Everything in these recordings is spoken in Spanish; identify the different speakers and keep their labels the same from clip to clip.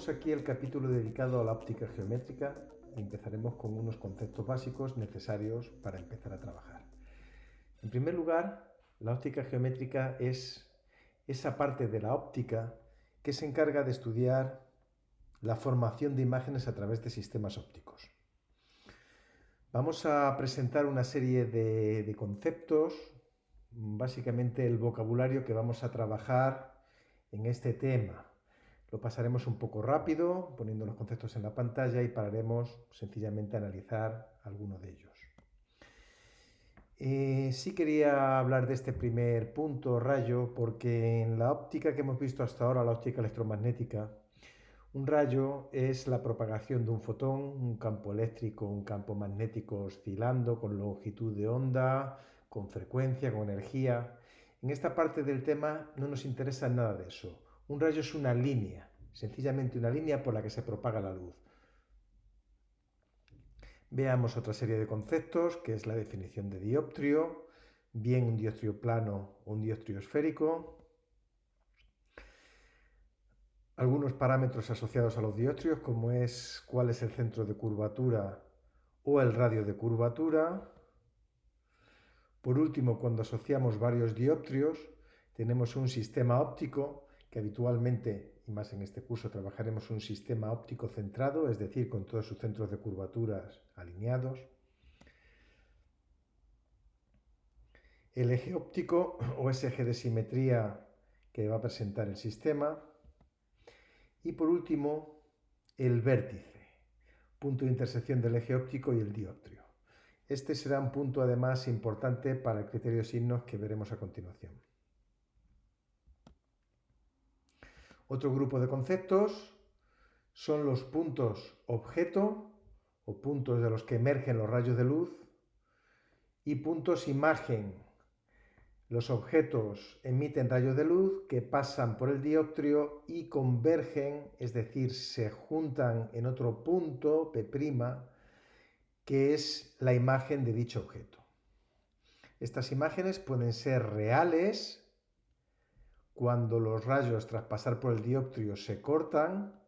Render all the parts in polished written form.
Speaker 1: Tenemos aquí el capítulo dedicado a la óptica geométrica y empezaremos con unos conceptos básicos necesarios para empezar a trabajar. En primer lugar, la óptica geométrica es esa parte de la óptica que se encarga de estudiar la formación de imágenes a través de sistemas ópticos. Vamos a presentar una serie de conceptos, básicamente el vocabulario que vamos a trabajar en este tema. Lo pasaremos un poco rápido, poniendo los conceptos en la pantalla y pararemos sencillamente a analizar alguno de ellos. Sí quería hablar de este primer punto, rayo, porque en la óptica que hemos visto hasta ahora, la óptica electromagnética, un rayo es la propagación de un fotón, un campo eléctrico, un campo magnético oscilando con longitud de onda, con frecuencia, con energía. En esta parte del tema no nos interesa nada de eso. Un rayo es una línea, sencillamente una línea por la que se propaga la luz. Veamos otra serie de conceptos, que es la definición de dioptrio, bien un dioptrio plano o un dioptrio esférico. Algunos parámetros asociados a los dioptrios, como es cuál es el centro de curvatura o el radio de curvatura. Por último, cuando asociamos varios dioptrios, tenemos un sistema óptico, que habitualmente, y más en este curso, trabajaremos un sistema óptico centrado, es decir, con todos sus centros de curvaturas alineados. El eje óptico o ese eje de simetría que va a presentar el sistema. Y por último, el vértice, punto de intersección del eje óptico y el dioptrio. Este será un punto además importante para el criterio de signos que veremos a continuación. Otro grupo de conceptos son los puntos objeto o puntos de los que emergen los rayos de luz y puntos imagen. Los objetos emiten rayos de luz que pasan por el dioptrio y convergen, es decir, se juntan en otro punto, P', que es la imagen de dicho objeto. Estas imágenes pueden ser reales, cuando los rayos tras pasar por el dioptrio se cortan,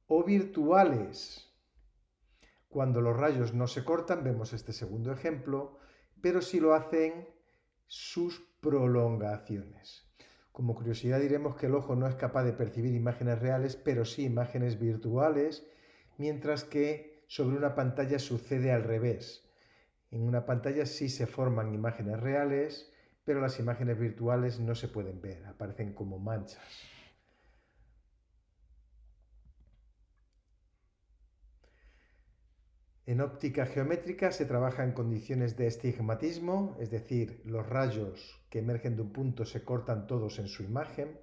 Speaker 1: o virtuales, cuando los rayos no se cortan, vemos este segundo ejemplo, pero sí lo hacen sus prolongaciones. Como curiosidad diremos que el ojo no es capaz de percibir imágenes reales, pero sí imágenes virtuales, mientras que sobre una pantalla sucede al revés. En una pantalla sí se forman imágenes reales, pero las imágenes virtuales no se pueden ver, aparecen como manchas. En óptica geométrica se trabaja en condiciones de estigmatismo, es decir, los rayos que emergen de un punto se cortan todos en su imagen,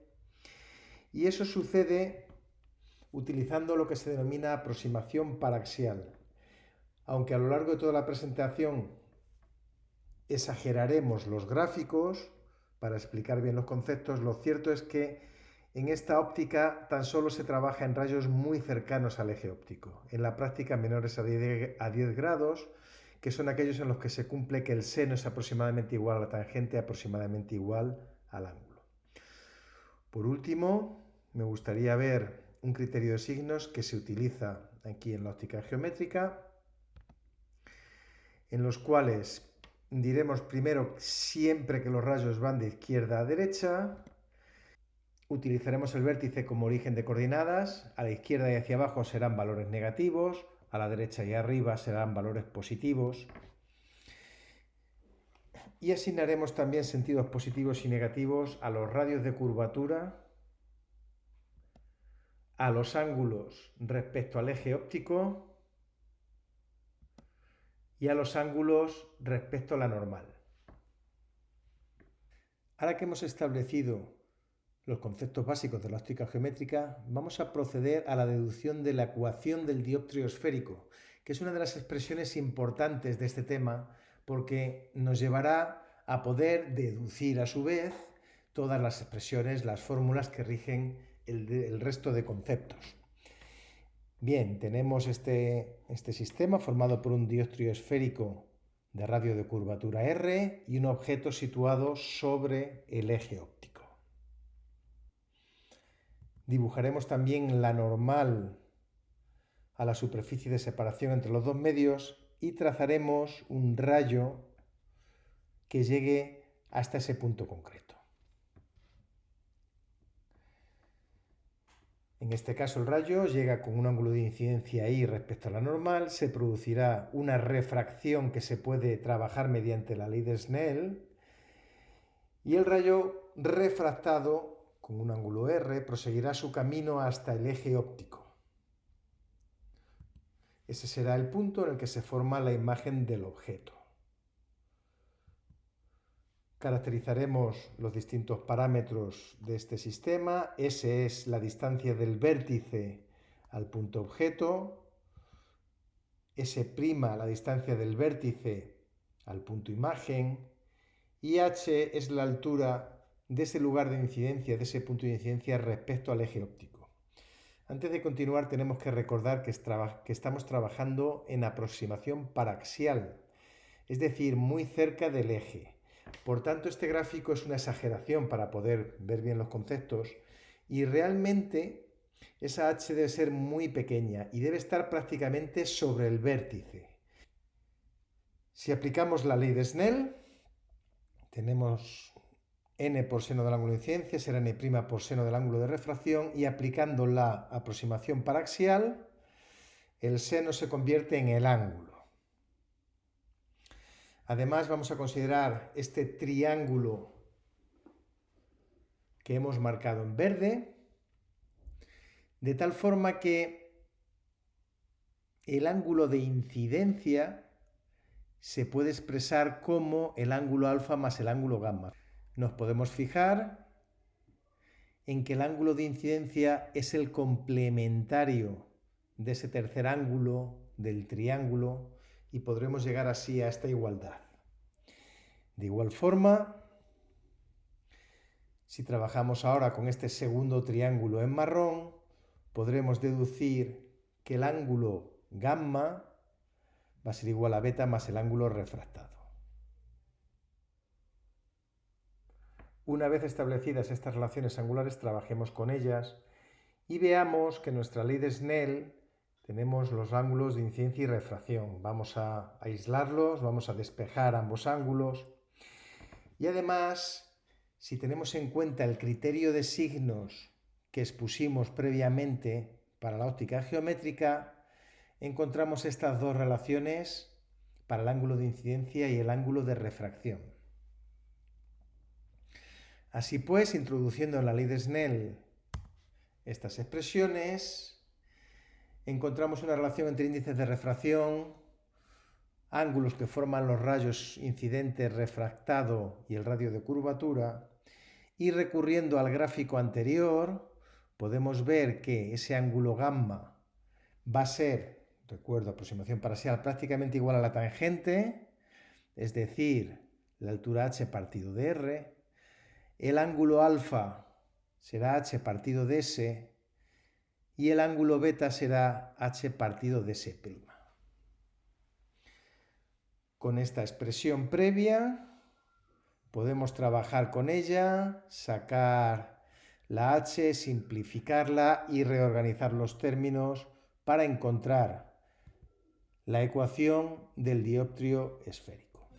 Speaker 1: y eso sucede utilizando lo que se denomina aproximación paraxial. Aunque a lo largo de toda la presentación exageraremos los gráficos para explicar bien los conceptos, lo cierto es que en esta óptica tan solo se trabaja en rayos muy cercanos al eje óptico, en la práctica menores a 10 grados, que son aquellos en los que se cumple que el seno es aproximadamente igual a la tangente, aproximadamente igual al ángulo. Por último, me gustaría ver un criterio de signos que se utiliza aquí en la óptica geométrica, en los cuales diremos primero siempre que los rayos van de izquierda a derecha. Utilizaremos el vértice como origen de coordenadas, a la izquierda y hacia abajo serán valores negativos, a la derecha y arriba serán valores positivos. Y asignaremos también sentidos positivos y negativos a los radios de curvatura, a los ángulos respecto al eje óptico y a los ángulos respecto a la normal. Ahora que hemos establecido los conceptos básicos de la óptica geométrica, vamos a proceder a la deducción de la ecuación del dioptrio esférico, que es una de las expresiones importantes de este tema porque nos llevará a poder deducir a su vez todas las expresiones, las fórmulas que rigen el resto de conceptos. Bien, tenemos este sistema formado por un dioptrio esférico de radio de curvatura R y un objeto situado sobre el eje óptico. Dibujaremos también la normal a la superficie de separación entre los dos medios y trazaremos un rayo que llegue hasta ese punto concreto. En este caso el rayo llega con un ángulo de incidencia I respecto a la normal, se producirá una refracción que se puede trabajar mediante la ley de Snell y el rayo refractado con un ángulo R proseguirá su camino hasta el eje óptico. Ese será el punto en el que se forma la imagen del objeto. Caracterizaremos los distintos parámetros de este sistema. S es la distancia del vértice al punto objeto. S' la distancia del vértice al punto imagen. Y H es la altura de ese lugar de incidencia, de ese punto de incidencia respecto al eje óptico. Antes de continuar tenemos que recordar que estamos trabajando en aproximación paraxial, es decir, muy cerca del eje. Por tanto, este gráfico es una exageración para poder ver bien los conceptos y realmente esa H debe ser muy pequeña y debe estar prácticamente sobre el vértice. Si aplicamos la ley de Snell, tenemos n por seno del ángulo de incidencia será n' por seno del ángulo de refracción y aplicando la aproximación paraxial, el seno se convierte en el ángulo. Además vamos a considerar este triángulo que hemos marcado en verde, de tal forma que el ángulo de incidencia se puede expresar como el ángulo alfa más el ángulo gamma. Nos podemos fijar en que el ángulo de incidencia es el complementario de ese tercer ángulo del triángulo y podremos llegar así a esta igualdad. De igual forma, si trabajamos ahora con este segundo triángulo en marrón, podremos deducir que el ángulo gamma va a ser igual a beta más el ángulo refractado. Una vez establecidas estas relaciones angulares, trabajemos con ellas y veamos que en nuestra ley de Snell tenemos los ángulos de incidencia y refracción. Vamos a aislarlos, vamos a despejar ambos ángulos y además, si tenemos en cuenta el criterio de signos que expusimos previamente para la óptica geométrica, encontramos estas dos relaciones para el ángulo de incidencia y el ángulo de refracción. Así pues, introduciendo en la ley de Snell estas expresiones, encontramos una relación entre índices de refracción, ángulos que forman los rayos incidente, refractado y el radio de curvatura, y recurriendo al gráfico anterior, podemos ver que ese ángulo gamma va a ser, recuerdo, aproximación parcial, prácticamente igual a la tangente, es decir, la altura h partido de r. El ángulo alfa será h partido de s y el ángulo beta será h partido de s'. Con esta expresión previa podemos trabajar con ella, sacar la h, simplificarla y reorganizar los términos para encontrar la ecuación del dioptrio esférico.